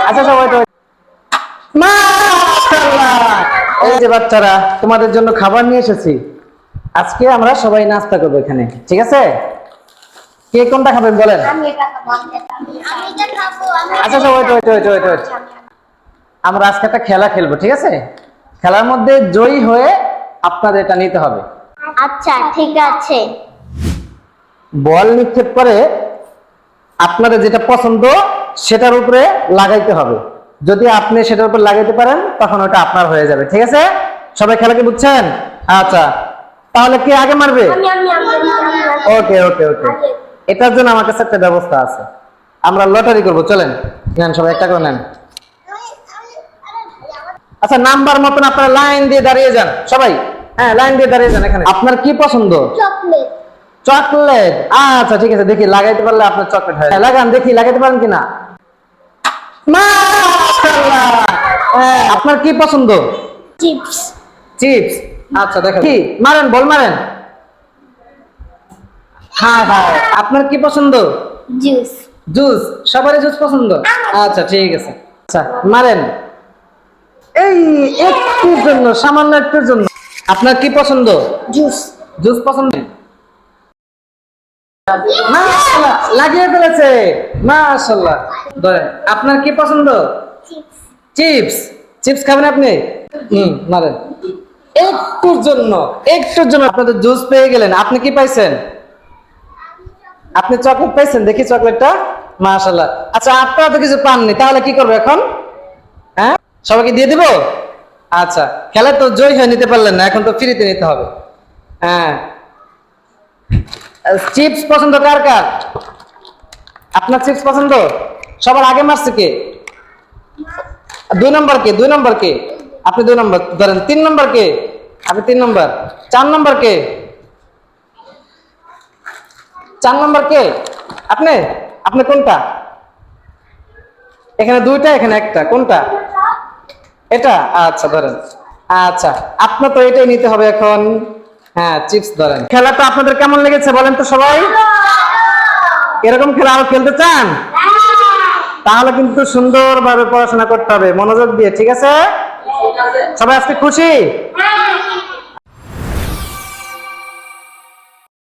আচ্ছা সবাই তো মাশাআল্লাহ, এই যে বাচ্চারা তোমাদের জন্য খাবার নিয়ে এসেছি। আজকে আমরা সবাই নাস্তা করবো এখানে, ঠিক আছে? কে কোনটা খাবেন বলেন? আচ্ছা সবাই তো আমরা আজকে একটা খেলা খেলবো, ঠিক আছে? খেলার মধ্যে জয়ী হয়ে আপনাদের এটা নিতে হবে। আচ্ছা ঠিক আছে। বল নিক্ষেপ করে আপনাদের যেটা পছন্দ সেটার উপরে লাগাইতে হবে। যদি আপনি সেটার উপর লাগাইতে পারেন তখন ওটা আপনার হয়ে যাবে, ঠিক আছে? সবাই খেলা কি বুঝছেন? আচ্ছা, তাহলে কে আগে মারবে? ওকে ওকে ওকে, এটার জন্য আমার কাছে একটা ব্যবস্থা আছে। আমরা লটারি করবো, চলেন। নেন সবাই একটা করে নেন। আচ্ছা, নাম্বার মতন আপনারা লাইন দিয়ে দাঁড়িয়ে যান সবাই। হ্যাঁ, লাইন দিয়ে দাঁড়িয়ে যান। এখানে আপনার কি পছন্দ? চকলেট। চকলেট, আচ্ছা ঠিক আছে। দেখি লাগাইতে পারলে আপনার চকলেট হয়। লাগান দেখি, লাগাইতে পারেন কিনা। মাশাআল্লাহ, আপনার কি পছন্দ? চিপস। চিপস, আচ্ছা দেখেন কি মারেন, বল মারেন। হ্যাঁ হ্যাঁ, আপনার কি পছন্দ? জুস। জুস, সবারই জুস পছন্দ। আচ্ছা ঠিক আছে, আচ্ছা মারেন। এই একটুর জন্য, সামান্য একটুর জন্য। আপনার কি পছন্দ? জুস। জুস পছন্দ। মাশাআল্লাহ, লাগিয়ে ফেলেছে। মাশাআল্লাহ, ধরেন। আপনার কি পছন্দ? চিপস। চিপস। চিপস খাবেন আপনি? মারেন। একটুর জন্য, একটুর জন্য আপনাদের জুস পেয়ে গেলেন। আপনি কি পাইছেন? আপনি চকলেট পাইছেন? দেখি চকলেটটা। মাশাআল্লাহ। আচ্ছা, আপনারা তো কিছু পাননি, তাহলে কি করবো এখন? হ্যাঁ, সবাইকে দিয়ে দিব। আচ্ছা, খেলা তো জয় হয়ে নিতে পারলেন না, এখন তো ফ্রিতে নিতে হবে। হ্যাঁ, চিপস পছন্দ কার কার? আপনার চিপস পছন্দ? সবার আগে মারছে কে? 2 নম্বর কে? 2 নম্বর কে? আপনি 2 নম্বর ধরেন। 3 নম্বর কে? আপনি 3 নম্বর। 4 নম্বর কে? 4 নম্বর কে? আপনি? আপনি কোনটা? এখানে 2টা, এখানে একটা। কোনটা? এটা। আচ্ছা ধরেন। আচ্ছা, আপনার তো এটাই নিতে হবে এখন। হ্যাঁ, চিপস ধরেন। খেলাটা আপনাদের কেমন লেগেছে বলেন তো সবাই? এরকম খেলা আরো খেলতে চান? তাহলে কিন্তু সুন্দরভাবে পড়াশোনা করতে হবে, মনোযোগ দিয়ে, ঠিক আছে? সবাই আজকে খুশি?